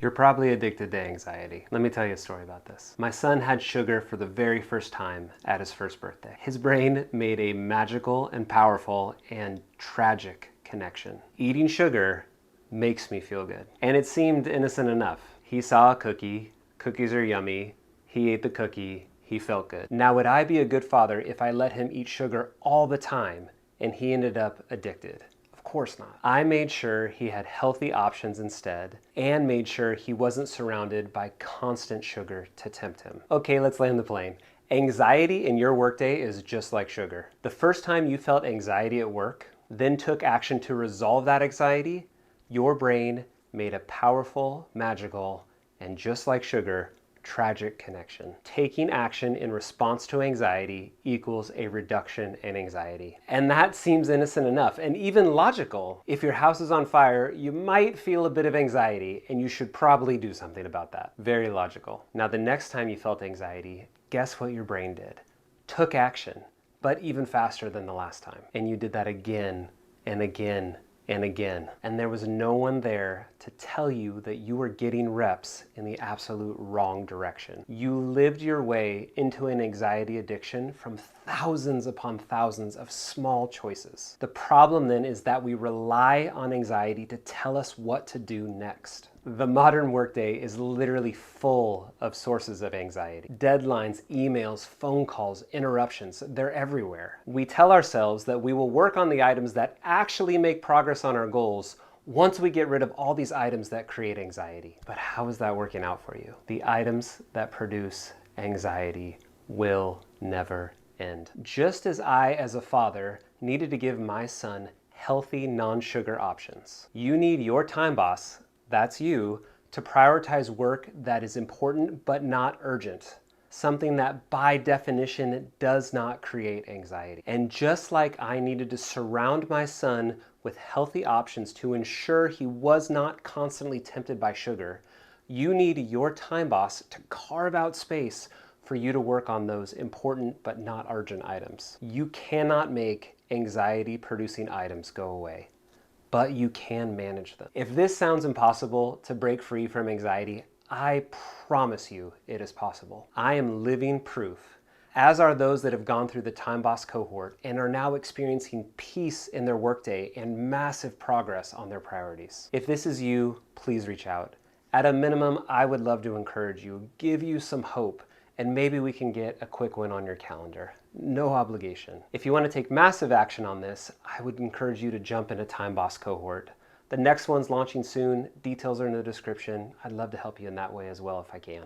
You're probably addicted to anxiety. Let me tell you a story about this. My son had sugar for the very first time at his first birthday. His brain made a magical and powerful and tragic connection. Eating sugar makes me feel good. And it seemed innocent enough. He saw a cookie, cookies are yummy, he ate the cookie, he felt good. Now, would I be a good father if I let him eat sugar all the time and he ended up addicted? Of course not. I made sure he had healthy options instead and made sure he wasn't surrounded by constant sugar to tempt him. Okay, let's land the plane. Anxiety in your workday is just like sugar. The first time you felt anxiety at work, then took action to resolve that anxiety, your brain made a powerful, magical, and just like sugar, tragic connection. Taking action in response to anxiety equals a reduction in anxiety. And that seems innocent enough and even logical. If your house is on fire, you might feel a bit of anxiety and you should probably do something about that. Very logical. Now, the next time you felt anxiety, guess what your brain did? Took action, but even faster than the last time. And you did that again and again and again. And there was no one there to tell you that you were getting reps in the absolute wrong direction. You lived your way into an anxiety addiction from thousands upon thousands of small choices. The problem then is that we rely on anxiety to tell us what to do next. The modern workday is literally full of sources of anxiety. Deadlines, emails, phone calls, interruptions, they're everywhere. We tell ourselves that we will work on the items that actually make progress on our goals once we get rid of all these items that create anxiety. But how is that working out for you? The items that produce anxiety will never end. Just as I, as a father, needed to give my son healthy, non-sugar options, you need your time boss, that's you, to prioritize work that is important but not urgent. Something that by definition does not create anxiety. And just like I needed to surround my son with healthy options to ensure he was not constantly tempted by sugar, you need your time boss to carve out space for you to work on those important but not urgent items. You cannot make anxiety producing items go away, but you can manage them. If this sounds impossible to break free from anxiety, I promise you it is possible. I am living proof, as are those that have gone through the Time Boss cohort and are now experiencing peace in their workday and massive progress on their priorities. If this is you, please reach out. At a minimum, I would love to encourage you, give you some hope, and maybe we can get a quick win on your calendar. No obligation. If you want to take massive action on this, I would encourage you to jump into Time Boss cohort. The next one's launching soon. Details are in the description. I'd love to help you in that way as well if I can.